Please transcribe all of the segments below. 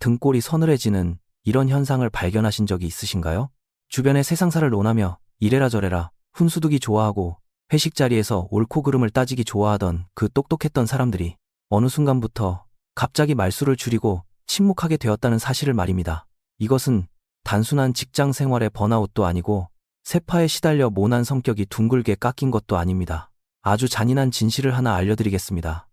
등골이 서늘해지는 이런 현상을 발견하신 적이 있으신가요? 주변의 세상사를 논하며 이래라 저래라 훈수두기 좋아하고 회식 자리에서 옳고 그름을 따지기 좋아하던 그 똑똑했던 사람들이 어느 순간부터 갑자기 말수를 줄이고 침묵하게 되었다는 사실을 말입니다. 이것은 단순한 직장 생활의 번아웃도 아니고 세파에 시달려 모난 성격이 둥글게 깎인 것도 아닙니다. 아주 잔인한 진실을 하나 알려드리겠습니다.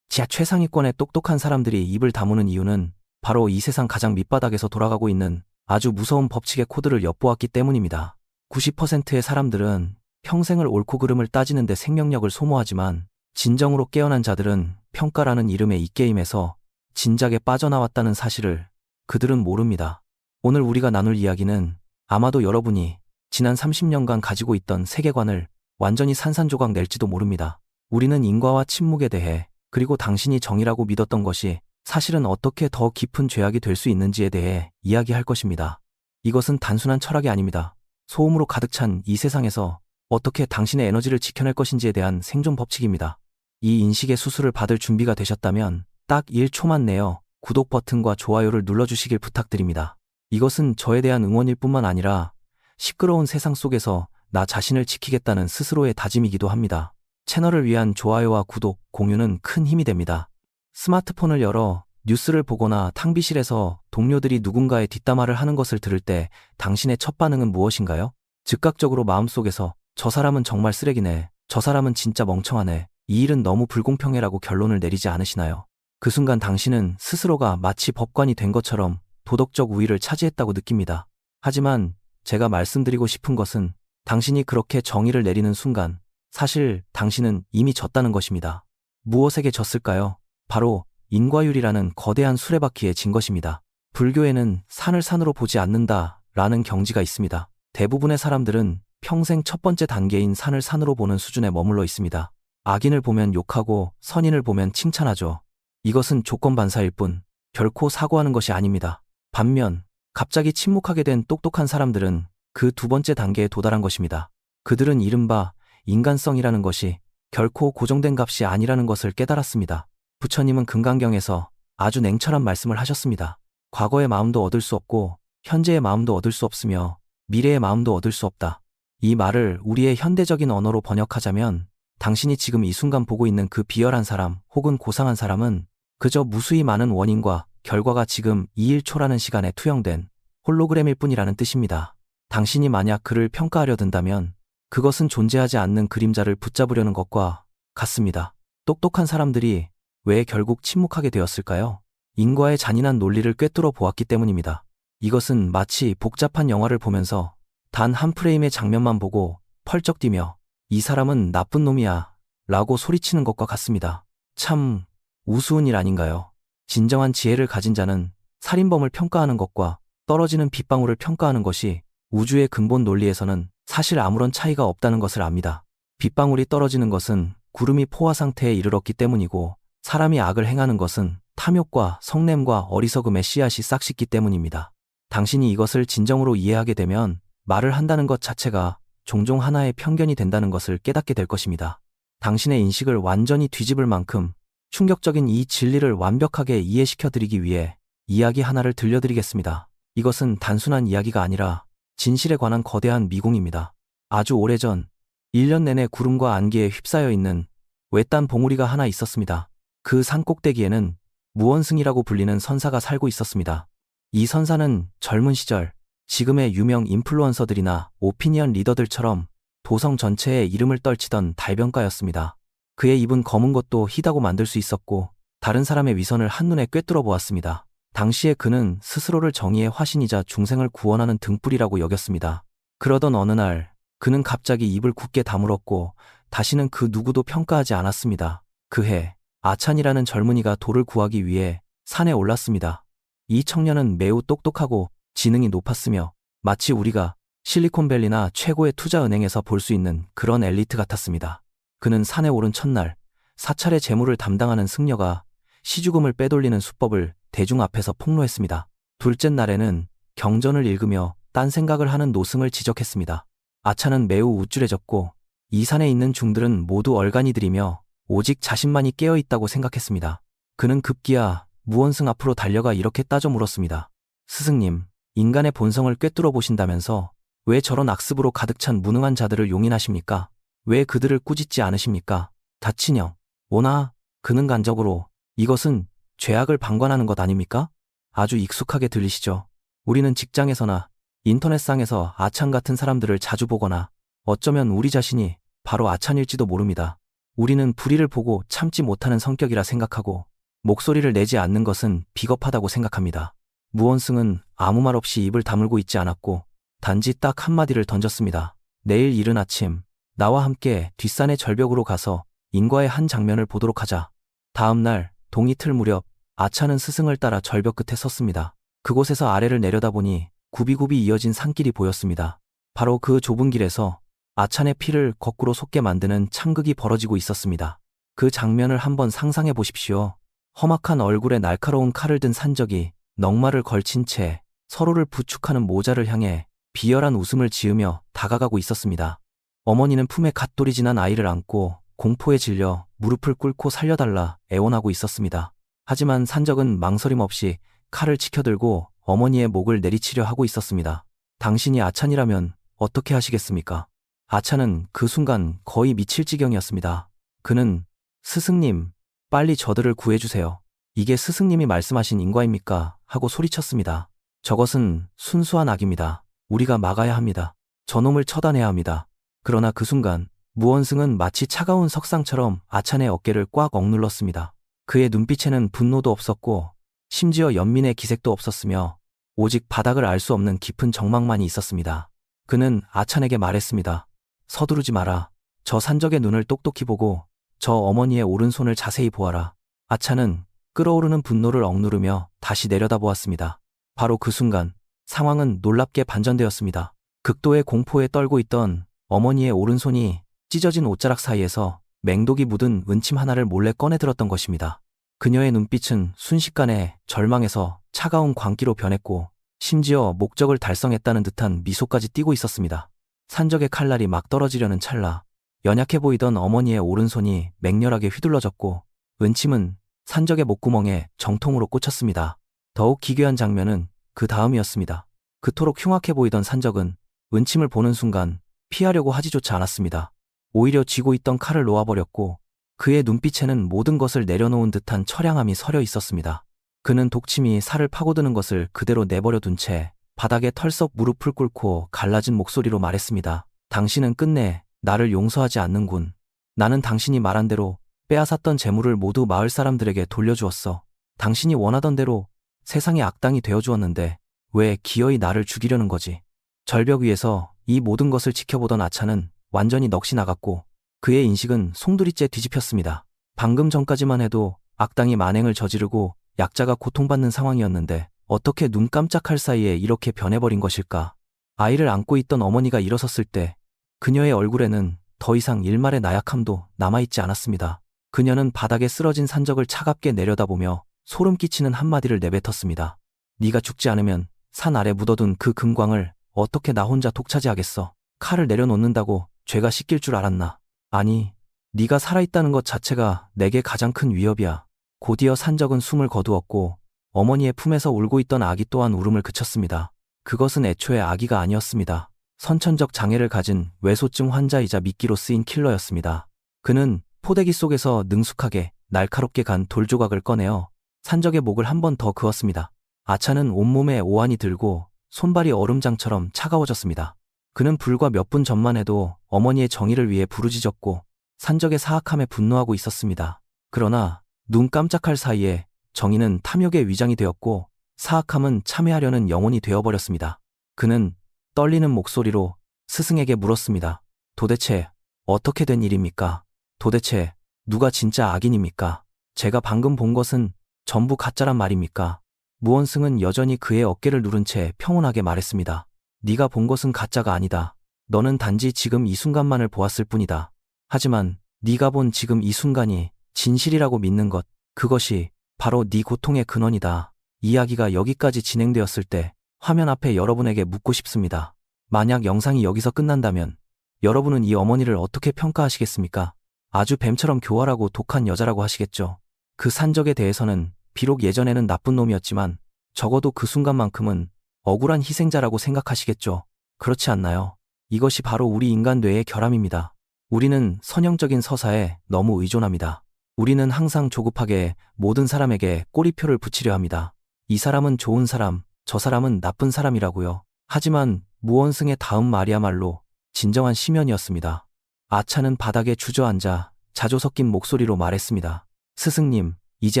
지하 최상위권의 똑똑한 사람들이 입을 다무는 이유는 바로 이 세상 가장 밑바닥에서 돌아가고 있는 아주 무서운 법칙의 코드를 엿보았기 때문입니다. 90%의 사람들은 평생을 옳고 그름을 따지는데 생명력을 소모하지만 진정으로 깨어난 자들은 평가라는 이름의 이 게임에서 진작에 빠져나왔다는 사실을 그들은 모릅니다. 오늘 우리가 나눌 이야기는 아마도 여러분이 지난 30년간 가지고 있던 세계관을 완전히 산산조각 낼지도 모릅니다. 우리는 인과와 침묵에 대해 그리고 당신이 정의라고 믿었던 것이 사실은 어떻게 더 깊은 죄악이 될 수 있는지에 대해 이야기할 것입니다. 이것은 단순한 철학이 아닙니다. 소음으로 가득 찬 이 세상에서 어떻게 당신의 에너지를 지켜낼 것인지에 대한 생존 법칙입니다. 이 인식의 수술을 받을 준비가 되셨다면 딱 1초만 내어 구독 버튼과 좋아요를 눌러주시길 부탁드립니다. 이것은 저에 대한 응원일 뿐만 아니라 시끄러운 세상 속에서 나 자신을 지키겠다는 스스로의 다짐이기도 합니다. 채널을 위한 좋아요와 구독, 공유는 큰 힘이 됩니다. 스마트폰을 열어 뉴스를 보거나 탕비실에서 동료들이 누군가의 뒷담화를 하는 것을 들을 때 당신의 첫 반응은 무엇인가요? 즉각적으로 마음속에서 저 사람은 정말 쓰레기네, 저 사람은 진짜 멍청하네, 이 일은 너무 불공평해라고 결론을 내리지 않으시나요? 그 순간 당신은 스스로가 마치 법관이 된 것처럼 도덕적 우위를 차지했다고 느낍니다. 하지만 제가 말씀드리고 싶은 것은 당신이 그렇게 정의를 내리는 순간 사실 당신은 이미 졌다는 것입니다. 무엇에게 졌을까요? 바로 인과율이라는 거대한 수레바퀴에 진 것입니다. 불교에는 산을 산으로 보지 않는다 라는 경지가 있습니다. 대부분의 사람들은 평생 첫 번째 단계인 산을 산으로 보는 수준에 머물러 있습니다. 악인을 보면 욕하고 선인을 보면 칭찬하죠. 이것은 조건반사일 뿐 결코 사고하는 것이 아닙니다. 반면 갑자기 침묵하게 된 똑똑한 사람들은 그 두 번째 단계에 도달한 것입니다. 그들은 이른바 인간성이라는 것이 결코 고정된 값이 아니라는 것을 깨달았습니다. 부처님은 금강경에서 아주 냉철한 말씀을 하셨습니다. 과거의 마음도 얻을 수 없고 현재의 마음도 얻을 수 없으며 미래의 마음도 얻을 수 없다. 이 말을 우리의 현대적인 언어로 번역하자면 당신이 지금 이 순간 보고 있는 그 비열한 사람 혹은 고상한 사람은 그저 무수히 많은 원인과 결과가 지금 이 1초라는 시간에 투영된 홀로그램일 뿐이라는 뜻입니다. 당신이 만약 그를 평가하려 든다면 그것은 존재하지 않는 그림자를 붙잡으려는 것과 같습니다. 똑똑한 사람들이 왜 결국 침묵하게 되었을까요? 인과의 잔인한 논리를 꿰뚫어 보았기 때문입니다. 이것은 마치 복잡한 영화를 보면서 단 한 프레임의 장면만 보고 펄쩍 뛰며 이 사람은 나쁜 놈이야 라고 소리치는 것과 같습니다. 참 우스운 일 아닌가요? 진정한 지혜를 가진 자는 살인범을 평가하는 것과 떨어지는 빗방울을 평가하는 것이 우주의 근본 논리에서는 사실 아무런 차이가 없다는 것을 압니다. 빗방울이 떨어지는 것은 구름이 포화 상태에 이르렀기 때문이고 사람이 악을 행하는 것은 탐욕과 성냄과 어리석음의 씨앗이 싹 씻기 때문입니다. 당신이 이것을 진정으로 이해하게 되면 말을 한다는 것 자체가 종종 하나의 편견이 된다는 것을 깨닫게 될 것입니다. 당신의 인식을 완전히 뒤집을 만큼 충격적인 이 진리를 완벽하게 이해시켜 드리기 위해 이야기 하나를 들려드리겠습니다. 이것은 단순한 이야기가 아니라 진실에 관한 거대한 미궁입니다. 아주 오래전 1년 내내 구름과 안개에 휩싸여 있는 외딴 봉우리가 하나 있었습니다. 그 산 꼭대기에는 무원승이라고 불리는 선사가 살고 있었습니다. 이 선사는 젊은 시절 지금의 유명 인플루언서들이나 오피니언 리더들처럼 도성 전체에 이름을 떨치던 달변가였습니다. 그의 입은 검은 것도 희다고 만들 수 있었고 다른 사람의 위선을 한눈에 꿰뚫어 보았습니다. 당시에 그는 스스로를 정의의 화신이자 중생을 구원하는 등불이라고 여겼습니다. 그러던 어느 날 그는 갑자기 입을 굳게 다물었고 다시는 그 누구도 평가하지 않았습니다. 그해 아찬이라는 젊은이가 돌을 구하기 위해 산에 올랐습니다. 이 청년은 매우 똑똑하고 지능이 높았으며 마치 우리가 실리콘밸리나 최고의 투자은행에서 볼 수 있는 그런 엘리트 같았습니다. 그는 산에 오른 첫날 사찰의 재물을 담당하는 승려가 시주금을 빼돌리는 수법을 대중 앞에서 폭로했습니다. 둘째 날에는 경전을 읽으며 딴 생각을 하는 노승을 지적했습니다. 아차는 매우 우쭐해졌고 이 산에 있는 중들은 모두 얼간이들이며 오직 자신만이 깨어있다고 생각했습니다. 그는 급기야 무원승 앞으로 달려가 이렇게 따져 물었습니다. 스승님, 인간의 본성을 꿰뚫어 보신다면서 왜 저런 악습으로 가득 찬 무능한 자들을 용인하십니까? 왜 그들을 꾸짖지 않으십니까? 다친형, 오나, 근은간적으로 이것은 죄악을 방관하는 것 아닙니까? 아주 익숙하게 들리시죠? 우리는 직장에서나 인터넷상에서 아찬 같은 사람들을 자주 보거나 어쩌면 우리 자신이 바로 아찬일지도 모릅니다. 우리는 불의를 보고 참지 못하는 성격이라 생각하고 목소리를 내지 않는 것은 비겁하다고 생각합니다. 무원승은 아무 말 없이 입을 다물고 있지 않았고 단지 딱 한마디를 던졌습니다. 내일 이른 아침 나와 함께 뒷산의 절벽으로 가서 인과의 한 장면을 보도록 하자. 다음 날 동이틀 무렵 아찬은 스승을 따라 절벽 끝에 섰습니다. 그곳에서 아래를 내려다보니 굽이굽이 이어진 산길이 보였습니다. 바로 그 좁은 길에서 아찬의 피를 거꾸로 솟게 만드는 참극이 벌어지고 있었습니다. 그 장면을 한번 상상해 보십시오. 험악한 얼굴에 날카로운 칼을 든 산적이 넉마를 걸친 채 서로를 부축하는 모자를 향해 비열한 웃음을 지으며 다가가고 있었습니다. 어머니는 품에 갓돌이 지난 아이를 안고 공포에 질려 무릎을 꿇고 살려달라 애원하고 있었습니다. 하지만 산적은 망설임 없이 칼을 치켜들고 어머니의 목을 내리치려 하고 있었습니다. 당신이 아찬이라면 어떻게 하시겠습니까? 아찬은 그 순간 거의 미칠 지경이었습니다. 그는 스승님, 빨리 저들을 구해주세요. 이게 스승님이 말씀하신 인과입니까? 하고 소리쳤습니다. 저것은 순수한 악입니다. 우리가 막아야 합니다. 저놈을 처단해야 합니다. 그러나 그 순간 무원승은 마치 차가운 석상처럼 아찬의 어깨를 꽉 억눌렀습니다. 그의 눈빛에는 분노도 없었고 심지어 연민의 기색도 없었으며 오직 바닥을 알 수 없는 깊은 정막만이 있었습니다. 그는 아찬에게 말했습니다. 서두르지 마라. 저 산적의 눈을 똑똑히 보고 저 어머니의 오른손을 자세히 보아라. 아찬은 끓어오르는 분노를 억누르며 다시 내려다보았습니다. 바로 그 순간 상황은 놀랍게 반전되었습니다. 극도의 공포에 떨고 있던 어머니의 오른손이 찢어진 옷자락 사이에서 맹독이 묻은 은침 하나를 몰래 꺼내 들었던 것입니다. 그녀의 눈빛은 순식간에 절망에서 차가운 광기로 변했고 심지어 목적을 달성했다는 듯한 미소까지 띠고 있었습니다. 산적의 칼날이 막 떨어지려는 찰나 연약해 보이던 어머니의 오른손이 맹렬하게 휘둘러졌고 은침은 산적의 목구멍에 정통으로 꽂혔습니다. 더욱 기괴한 장면은 그 다음이었습니다. 그토록 흉악해 보이던 산적은 은침을 보는 순간 피하려고 하지조차 않았습니다. 오히려 쥐고 있던 칼을 놓아버렸고 그의 눈빛에는 모든 것을 내려놓은 듯한 처량함이 서려 있었습니다. 그는 독침이 살을 파고드는 것을 그대로 내버려 둔 채 바닥에 털썩 무릎을 꿇고 갈라진 목소리로 말했습니다. 당신은 끝내 나를 용서하지 않는군. 나는 당신이 말한 대로 빼앗았던 재물을 모두 마을 사람들에게 돌려주었어. 당신이 원하던 대로 세상의 악당이 되어주었는데 왜 기어이 나를 죽이려는 거지? 절벽 위에서 이 모든 것을 지켜보던 아찬은 완전히 넋이 나갔고 그의 인식은 송두리째 뒤집혔습니다. 방금 전까지만 해도 악당이 만행을 저지르고 약자가 고통받는 상황이었는데 어떻게 눈 깜짝할 사이에 이렇게 변해버린 것일까? 아이를 안고 있던 어머니가 일어섰을 때 그녀의 얼굴에는 더 이상 일말의 나약함도 남아있지 않았습니다. 그녀는 바닥에 쓰러진 산적을 차갑게 내려다보며 소름 끼치는 한마디를 내뱉었습니다. 네가 죽지 않으면 산 아래 묻어둔 그 금광을 어떻게 나 혼자 독차지하겠어? 칼을 내려놓는다고 죄가 씻길 줄 알았나? 아니, 네가 살아있다는 것 자체가 내게 가장 큰 위협이야. 곧이어 산적은 숨을 거두었고 어머니의 품에서 울고 있던 아기 또한 울음을 그쳤습니다. 그것은 애초에 아기가 아니었습니다. 선천적 장애를 가진 외소증 환자이자 미끼로 쓰인 킬러였습니다. 그는 포대기 속에서 능숙하게 날카롭게 간 돌조각을 꺼내어 산적의 목을 한 번 더 그었습니다. 아찬은 온몸에 오한이 들고 손발이 얼음장처럼 차가워졌습니다. 그는 불과 몇 분 전만 해도 어머니의 정의를 위해 부르짖었고 산적의 사악함에 분노하고 있었습니다. 그러나 눈 깜짝할 사이에 정의는 탐욕의 위장이 되었고 사악함은 참회하려는 영혼이 되어버렸습니다. 그는 떨리는 목소리로 스승에게 물었습니다. 도대체 어떻게 된 일입니까? 도대체 누가 진짜 악인입니까? 제가 방금 본 것은 전부 가짜란 말입니까? 무원승은 여전히 그의 어깨를 누른 채 평온하게 말했습니다. 네가 본 것은 가짜가 아니다. 너는 단지 지금 이 순간만을 보았을 뿐이다. 하지만 네가 본 지금 이 순간이 진실이라고 믿는 것, 그것이 바로 네 고통의 근원이다. 이야기가 여기까지 진행되었을 때 화면 앞에 여러분에게 묻고 싶습니다. 만약 영상이 여기서 끝난다면 여러분은 이 어머니를 어떻게 평가하시겠습니까? 아주 뱀처럼 교활하고 독한 여자라고 하시겠죠. 그 산적에 대해서는 비록 예전에는 나쁜 놈이었지만 적어도 그 순간만큼은 억울한 희생자라고 생각하시겠죠. 그렇지 않나요? 이것이 바로 우리 인간 뇌의 결함입니다. 우리는 선형적인 서사에 너무 의존합니다. 우리는 항상 조급하게 모든 사람에게 꼬리표를 붙이려 합니다. 이 사람은 좋은 사람, 저 사람은 나쁜 사람이라고요. 하지만 무원승의 다음 말이야말로 진정한 심연이었습니다. 아차는 바닥에 주저앉아 자조 섞인 목소리로 말했습니다. 스승님, 이제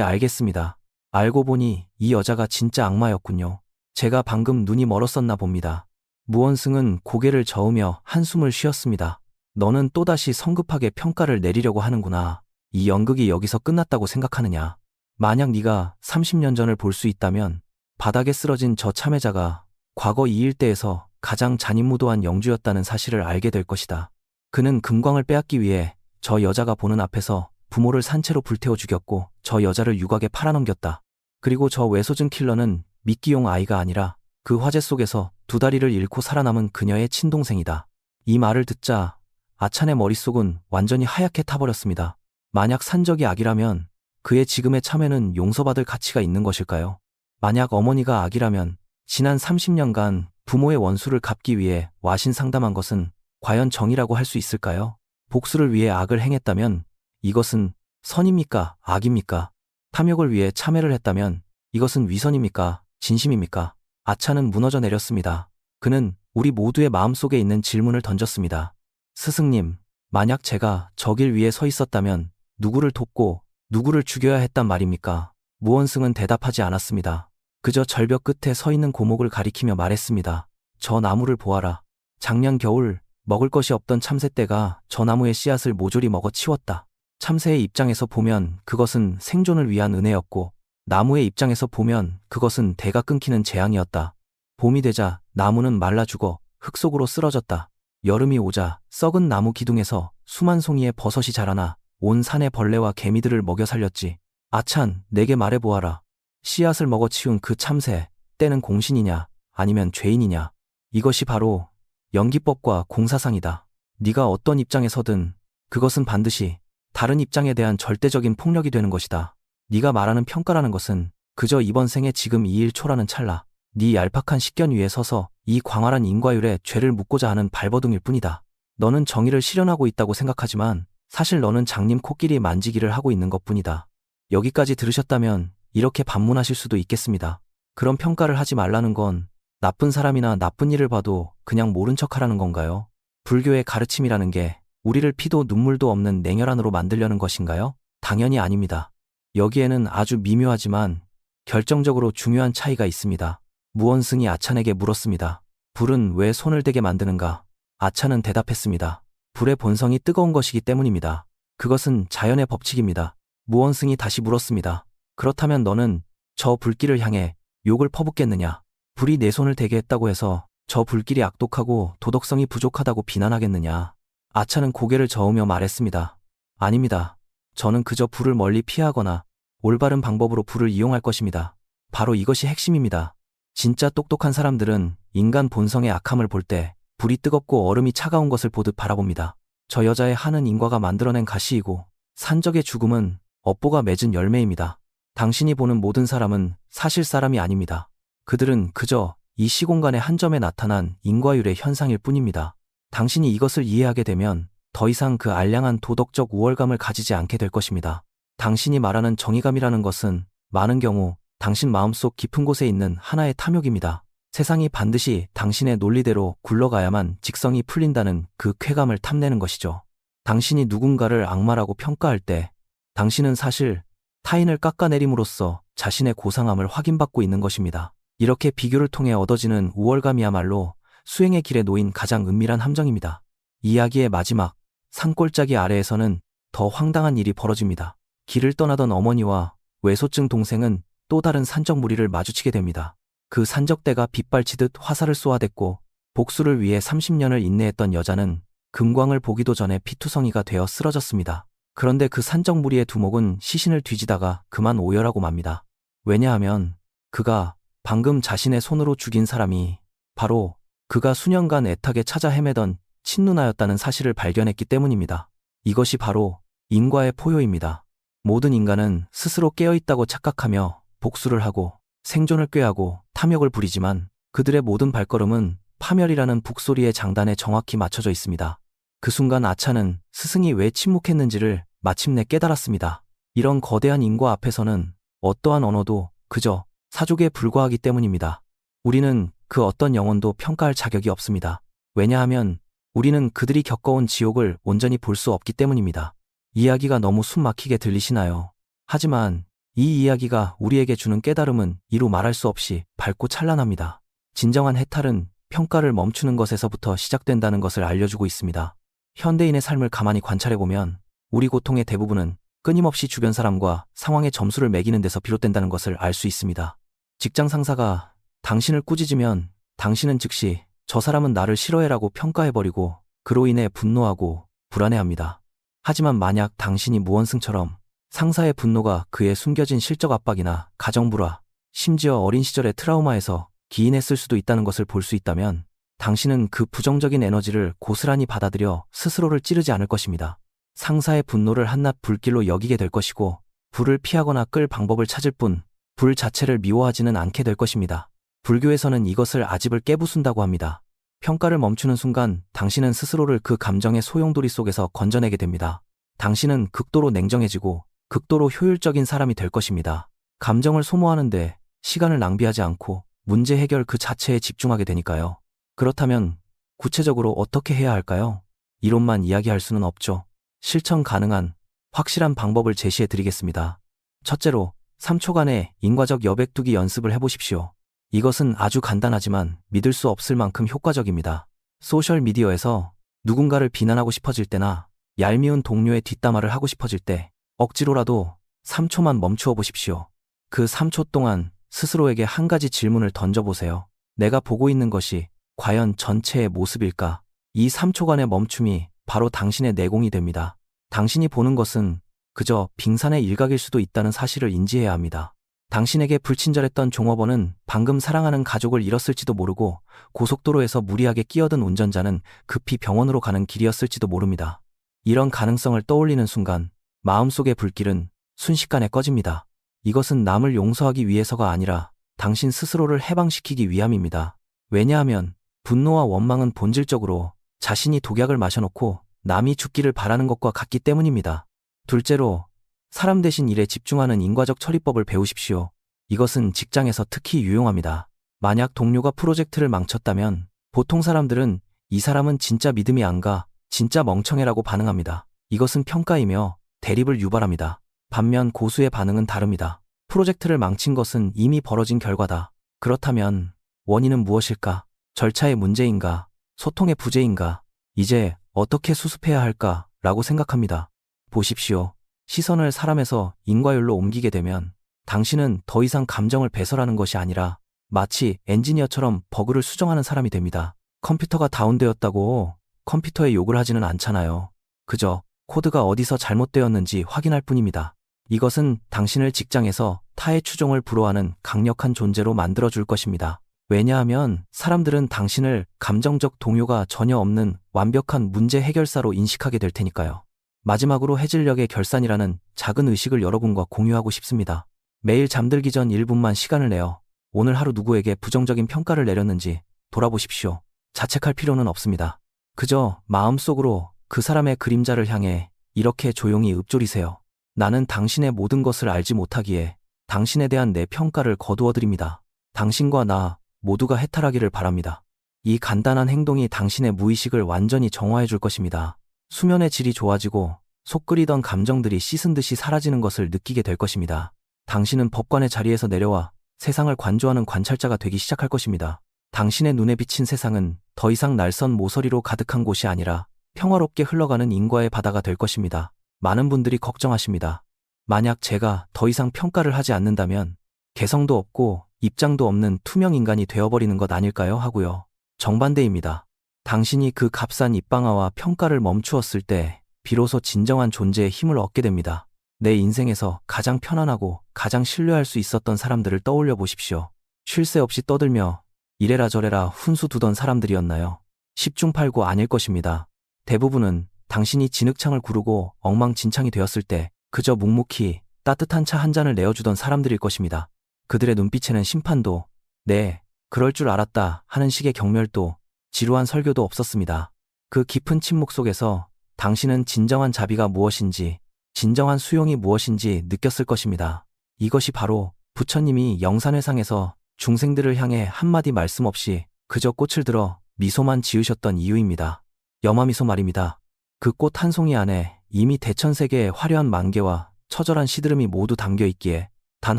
알겠습니다. 알고 보니 이 여자가 진짜 악마였군요. 제가 방금 눈이 멀었었나 봅니다. 무원승은 고개를 저으며 한숨을 쉬었습니다. 너는 또다시 성급하게 평가를 내리려고 하는구나. 이 연극이 여기서 끝났다고 생각하느냐. 만약 네가 30년 전을 볼 수 있다면 바닥에 쓰러진 저 참외자가 과거 이 일대에서 가장 잔인무도한 영주였다는 사실을 알게 될 것이다. 그는 금광을 빼앗기 위해 저 여자가 보는 앞에서 부모를 산채로 불태워 죽였고 저 여자를 유곽에 팔아넘겼다. 그리고 저 외소증 킬러는 미끼용 아이가 아니라 그 화재 속에서 두 다리를 잃고 살아남은 그녀의 친동생이다. 이 말을 듣자 아찬의 머릿속은 완전히 하얗게 타버렸습니다. 만약 산적이 악이라면 그의 지금의 참회는 용서받을 가치가 있는 것일까요? 만약 어머니가 악이라면 지난 30년간 부모의 원수를 갚기 위해 와신 상담한 것은 과연 정의라고 할 수 있을까요? 복수를 위해 악을 행했다면 이것은 선입니까? 악입니까? 탐욕을 위해 참회를 했다면 이것은 위선입니까? 진심입니까? 아차는 무너져 내렸습니다. 그는 우리 모두의 마음속에 있는 질문을 던졌습니다. 스승님, 만약 제가 저 길 위에 서 있었다면 누구를 돕고 누구를 죽여야 했단 말입니까? 무원승은 대답하지 않았습니다. 그저 절벽 끝에 서 있는 고목을 가리키며 말했습니다. 저 나무를 보아라. 작년 겨울 먹을 것이 없던 참새떼가 저 나무의 씨앗을 모조리 먹어 치웠다. 참새의 입장에서 보면 그것은 생존을 위한 은혜였고 나무의 입장에서 보면 그것은 대가 끊기는 재앙이었다. 봄이 되자 나무는 말라 죽어 흙 속으로 쓰러졌다. 여름이 오자 썩은 나무 기둥에서 수만 송이의 버섯이 자라나 온 산의 벌레와 개미들을 먹여 살렸지. 아찬, 내게 말해보아라. 씨앗을 먹어 치운 그 참새, 때는 공신이냐 아니면 죄인이냐. 이것이 바로 연기법과 공사상이다. 네가 어떤 입장에 서든 그것은 반드시 다른 입장에 대한 절대적인 폭력이 되는 것이다. 네가 말하는 평가라는 것은 그저 이번 생에 지금 이 일 초라는 찰나 네 얄팍한 식견 위에 서서 이 광활한 인과율에 죄를 묻고자 하는 발버둥일 뿐이다. 너는 정의를 실현하고 있다고 생각하지만 사실 너는 장님 코끼리 만지기를 하고 있는 것뿐이다. 여기까지 들으셨다면 이렇게 반문하실 수도 있겠습니다. 그런 평가를 하지 말라는 건 나쁜 사람이나 나쁜 일을 봐도 그냥 모른 척하라는 건가요? 불교의 가르침이라는 게 우리를 피도 눈물도 없는 냉혈한으로 만들려는 것인가요? 당연히 아닙니다. 여기에는 아주 미묘하지만 결정적으로 중요한 차이가 있습니다. 무원승이 아찬에게 물었습니다. 불은 왜 손을 대게 만드는가? 아찬은 대답했습니다. 불의 본성이 뜨거운 것이기 때문입니다. 그것은 자연의 법칙입니다. 무원승이 다시 물었습니다. 그렇다면 너는 저 불길을 향해 욕을 퍼붓겠느냐? 불이 내 손을 대게 했다고 해서 저 불길이 악독하고 도덕성이 부족하다고 비난하겠느냐? 아차는 고개를 저으며 말했습니다. 아닙니다. 저는 그저 불을 멀리 피하거나 올바른 방법으로 불을 이용할 것입니다. 바로 이것이 핵심입니다. 진짜 똑똑한 사람들은 인간 본성의 악함을 볼 때 불이 뜨겁고 얼음이 차가운 것을 보듯 바라봅니다. 저 여자의 한은 인과가 만들어낸 가시이고 산적의 죽음은 업보가 맺은 열매입니다. 당신이 보는 모든 사람은 사실 사람이 아닙니다. 그들은 그저 이 시공간의 한 점에 나타난 인과율의 현상일 뿐입니다. 당신이 이것을 이해하게 되면 더 이상 그 알량한 도덕적 우월감을 가지지 않게 될 것입니다. 당신이 말하는 정의감이라는 것은 많은 경우 당신 마음속 깊은 곳에 있는 하나의 탐욕입니다. 세상이 반드시 당신의 논리대로 굴러가야만 직성이 풀린다는 그 쾌감을 탐내는 것이죠. 당신이 누군가를 악마라고 평가할 때 당신은 사실 타인을 깎아내림으로써 자신의 고상함을 확인받고 있는 것입니다. 이렇게 비교를 통해 얻어지는 우월감이야말로 수행의 길에 놓인 가장 은밀한 함정입니다. 이야기의 마지막, 산골짜기 아래에서는 더 황당한 일이 벌어집니다. 길을 떠나던 어머니와 외소증 동생은 또 다른 산적 무리를 마주치게 됩니다. 그 산적대가 빗발치듯 화살을 쏘아댔고 복수를 위해 30년을 인내했던 여자는 금광을 보기도 전에 피투성이가 되어 쓰러졌습니다. 그런데 그 산적 무리의 두목은 시신을 뒤지다가 그만 오열하고 맙니다. 왜냐하면 그가 방금 자신의 손으로 죽인 사람이 바로 그가 수년간 애타게 찾아 헤매던 친누나였다는 사실을 발견했기 때문입니다. 이것이 바로 인과의 포효입니다. 모든 인간은 스스로 깨어있다고 착각하며 복수를 하고 생존을 꾀하고 탐욕을 부리지만 그들의 모든 발걸음은 파멸이라는 북소리의 장단에 정확히 맞춰져 있습니다. 그 순간 아차는 스승이 왜 침묵했는지를 마침내 깨달았습니다. 이런 거대한 인과 앞에서는 어떠한 언어도 그저 사족에 불과하기 때문입니다. 우리는 그 어떤 영혼도 평가할 자격이 없습니다. 왜냐하면 우리는 그들이 겪어온 지옥을 온전히 볼 수 없기 때문입니다. 이야기가 너무 숨막히게 들리시나요? 하지만 이 이야기가 우리에게 주는 깨달음은 이루 말할 수 없이 밝고 찬란합니다. 진정한 해탈은 평가를 멈추는 것에서부터 시작된다는 것을 알려주고 있습니다. 현대인의 삶을 가만히 관찰해보면 우리 고통의 대부분은 끊임없이 주변 사람과 상황의 점수를 매기는 데서 비롯된다는 것을 알 수 있습니다. 직장 상사가 당신을 꾸짖으면 당신은 즉시 저 사람은 나를 싫어해라고 평가해버리고 그로 인해 분노하고 불안해합니다. 하지만 만약 당신이 무원승처럼 상사의 분노가 그의 숨겨진 실적 압박이나 가정 불화, 심지어 어린 시절의 트라우마에서 기인했을 수도 있다는 것을 볼 수 있다면 당신은 그 부정적인 에너지를 고스란히 받아들여 스스로를 찌르지 않을 것입니다. 상사의 분노를 한낱 불길로 여기게 될 것이고 불을 피하거나 끌 방법을 찾을 뿐 불 자체를 미워하지는 않게 될 것입니다. 불교에서는 이것을 아집을 깨부순다고 합니다. 평가를 멈추는 순간 당신은 스스로를 그 감정의 소용돌이 속에서 건져내게 됩니다. 당신은 극도로 냉정해지고 극도로 효율적인 사람이 될 것입니다. 감정을 소모하는데 시간을 낭비하지 않고 문제 해결 그 자체에 집중하게 되니까요. 그렇다면 구체적으로 어떻게 해야 할까요? 이론만 이야기할 수는 없죠. 실천 가능한 확실한 방법을 제시해 드리겠습니다. 첫째로 3초간의 인과적 여백두기 연습을 해보십시오. 이것은 아주 간단하지만 믿을 수 없을 만큼 효과적입니다. 소셜미디어에서 누군가를 비난하고 싶어질 때나 얄미운 동료의 뒷담화를 하고 싶어질 때 억지로라도 3초만 멈추어 보십시오. 그 3초 동안 스스로에게 한 가지 질문을 던져보세요. 내가 보고 있는 것이 과연 전체의 모습일까? 이 3초간의 멈춤이 바로 당신의 내공이 됩니다. 당신이 보는 것은 그저 빙산의 일각일 수도 있다는 사실을 인지해야 합니다. 당신에게 불친절했던 종업원은 방금 사랑하는 가족을 잃었을지도 모르고 고속도로에서 무리하게 끼어든 운전자는 급히 병원으로 가는 길이었을지도 모릅니다. 이런 가능성을 떠올리는 순간 마음속의 불길은 순식간에 꺼집니다. 이것은 남을 용서하기 위해서가 아니라 당신 스스로를 해방시키기 위함입니다. 왜냐하면 분노와 원망은 본질적으로 자신이 독약을 마셔놓고 남이 죽기를 바라는 것과 같기 때문입니다. 둘째로, 사람 대신 일에 집중하는 인과적 처리법을 배우십시오. 이것은 직장에서 특히 유용합니다. 만약 동료가 프로젝트를 망쳤다면 보통 사람들은 이 사람은 진짜 믿음이 안 가, 진짜 멍청해라고 반응합니다. 이것은 평가이며 대립을 유발합니다. 반면 고수의 반응은 다릅니다. 프로젝트를 망친 것은 이미 벌어진 결과다. 그렇다면 원인은 무엇일까? 절차의 문제인가? 소통의 부재인가? 이제 어떻게 수습해야 할까? 라고 생각합니다. 보십시오. 시선을 사람에서 인과율로 옮기게 되면 당신은 더 이상 감정을 배설하는 것이 아니라 마치 엔지니어처럼 버그를 수정하는 사람이 됩니다. 컴퓨터가 다운되었다고 컴퓨터에 욕을 하지는 않잖아요. 그저 코드가 어디서 잘못되었는지 확인할 뿐입니다. 이것은 당신을 직장에서 타의 추종을 불허하는 강력한 존재로 만들어줄 것입니다. 왜냐하면 사람들은 당신을 감정적 동요가 전혀 없는 완벽한 문제 해결사로 인식하게 될 테니까요. 마지막으로 해질녘의 결산이라는 작은 의식을 여러분과 공유하고 싶습니다. 매일 잠들기 전 1분만 시간을 내어 오늘 하루 누구에게 부정적인 평가를 내렸는지 돌아보십시오. 자책할 필요는 없습니다. 그저 마음속으로 그 사람의 그림자를 향해 이렇게 조용히 읊조리세요. 나는 당신의 모든 것을 알지 못하기에 당신에 대한 내 평가를 거두어드립니다. 당신과 나 모두가 해탈하기를 바랍니다. 이 간단한 행동이 당신의 무의식을 완전히 정화해 줄 것입니다. 수면의 질이 좋아지고 속 끓이던 감정들이 씻은 듯이 사라지는 것을 느끼게 될 것입니다. 당신은 법관의 자리에서 내려와 세상을 관조하는 관찰자가 되기 시작할 것입니다. 당신의 눈에 비친 세상은 더 이상 날선 모서리로 가득한 곳이 아니라 평화롭게 흘러가는 인과의 바다가 될 것입니다. 많은 분들이 걱정하십니다. 만약 제가 더 이상 평가를 하지 않는다면 개성도 없고 입장도 없는 투명 인간이 되어버리는 것 아닐까요? 하고요. 정반대입니다. 당신이 그 값싼 입방아와 평가를 멈추었을 때 비로소 진정한 존재의 힘을 얻게 됩니다. 내 인생에서 가장 편안하고 가장 신뢰할 수 있었던 사람들을 떠올려 보십시오. 쉴 새 없이 떠들며 이래라 저래라 훈수 두던 사람들이었나요? 10중8구 아닐 것입니다. 대부분은 당신이 진흙창을 구르고 엉망진창이 되었을 때 그저 묵묵히 따뜻한 차 한 잔을 내어주던 사람들일 것입니다. 그들의 눈빛에는 심판도, 네, 그럴 줄 알았다 하는 식의 경멸도, 지루한 설교도 없었습니다. 그 깊은 침묵 속에서 당신은 진정한 자비가 무엇인지, 진정한 수용이 무엇인지 느꼈을 것입니다. 이것이 바로 부처님이 영산회상에서 중생들을 향해 한마디 말씀 없이 그저 꽃을 들어 미소만 지으셨던 이유입니다. 염화미소 말입니다. 그 꽃 한 송이 안에 이미 대천세계의 화려한 만개와 처절한 시드름이 모두 담겨 있기에 단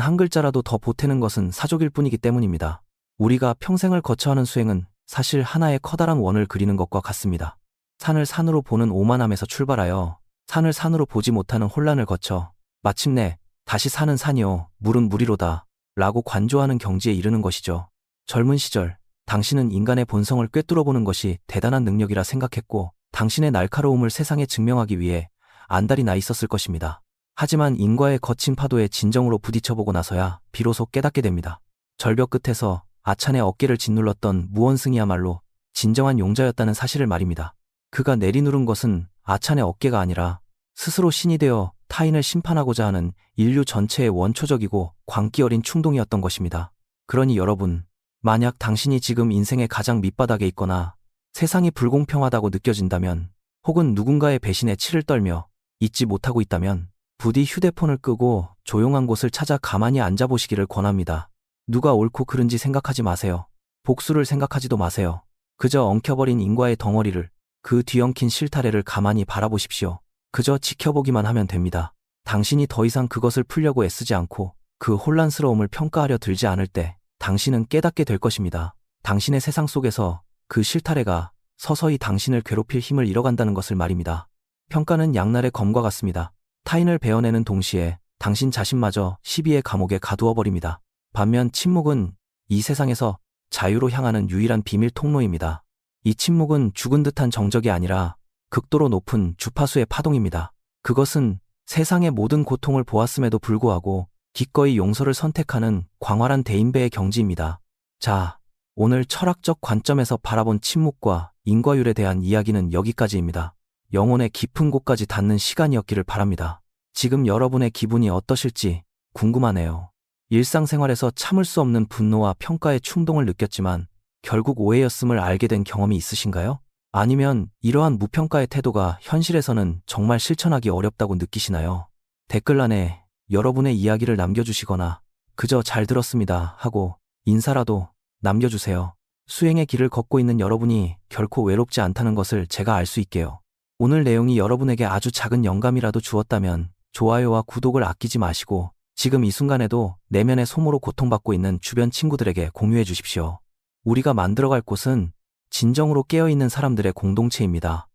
한 글자라도 더 보태는 것은 사족일 뿐이기 때문입니다. 우리가 평생을 거쳐하는 수행은 사실 하나의 커다란 원을 그리는 것과 같습니다. 산을 산으로 보는 오만함에서 출발하여 산을 산으로 보지 못하는 혼란을 거쳐 마침내 다시 산은 산이요 물은 물이로다 라고 관조하는 경지에 이르는 것이죠. 젊은 시절 당신은 인간의 본성을 꿰뚫어보는 것이 대단한 능력이라 생각했고 당신의 날카로움을 세상에 증명하기 위해 안달이 나 있었을 것입니다. 하지만 인과의 거친 파도에 진정으로 부딪혀보고 나서야 비로소 깨닫게 됩니다. 절벽 끝에서 아찬의 어깨를 짓눌렀던 무원승이야말로 진정한 용자였다는 사실을 말입니다. 그가 내리누른 것은 아찬의 어깨가 아니라 스스로 신이 되어 타인을 심판하고자 하는 인류 전체의 원초적이고 광기 어린 충동이었던 것입니다. 그러니 여러분, 만약 당신이 지금 인생의 가장 밑바닥에 있거나 세상이 불공평하다고 느껴진다면 혹은 누군가의 배신에 치를 떨며 잊지 못하고 있다면 부디 휴대폰을 끄고 조용한 곳을 찾아 가만히 앉아보시기를 권합니다. 누가 옳고 그른지 생각하지 마세요. 복수를 생각하지도 마세요. 그저 엉켜버린 인과의 덩어리를, 그 뒤엉킨 실타래를 가만히 바라보십시오. 그저 지켜보기만 하면 됩니다. 당신이 더 이상 그것을 풀려고 애쓰지 않고 그 혼란스러움을 평가하려 들지 않을 때 당신은 깨닫게 될 것입니다. 당신의 세상 속에서 그 실타래가 서서히 당신을 괴롭힐 힘을 잃어간다는 것을 말입니다. 평가는 양날의 검과 같습니다. 타인을 베어내는 동시에 당신 자신마저 시비의 감옥에 가두어 버립니다. 반면 침묵은 이 세상에서 자유로 향하는 유일한 비밀 통로입니다. 이 침묵은 죽은 듯한 정적이 아니라 극도로 높은 주파수의 파동입니다. 그것은 세상의 모든 고통을 보았음에도 불구하고 기꺼이 용서를 선택하는 광활한 대인배의 경지입니다. 자, 오늘 철학적 관점에서 바라본 침묵과 인과율에 대한 이야기는 여기까지입니다. 영혼의 깊은 곳까지 닿는 시간이었기를 바랍니다. 지금 여러분의 기분이 어떠실지 궁금하네요. 일상생활에서 참을 수 없는 분노와 평가의 충동을 느꼈지만 결국 오해였음을 알게 된 경험이 있으신가요? 아니면 이러한 무평가의 태도가 현실에서는 정말 실천하기 어렵다고 느끼시나요? 댓글란에 여러분의 이야기를 남겨주시거나 그저 잘 들었습니다 하고 인사라도 남겨주세요. 수행의 길을 걷고 있는 여러분이 결코 외롭지 않다는 것을 제가 알 수 있게요. 오늘 내용이 여러분에게 아주 작은 영감이라도 주었다면 좋아요와 구독을 아끼지 마시고 지금 이 순간에도 내면의 소모로 고통받고 있는 주변 친구들에게 공유해 주십시오. 우리가 만들어갈 곳은 진정으로 깨어있는 사람들의 공동체입니다.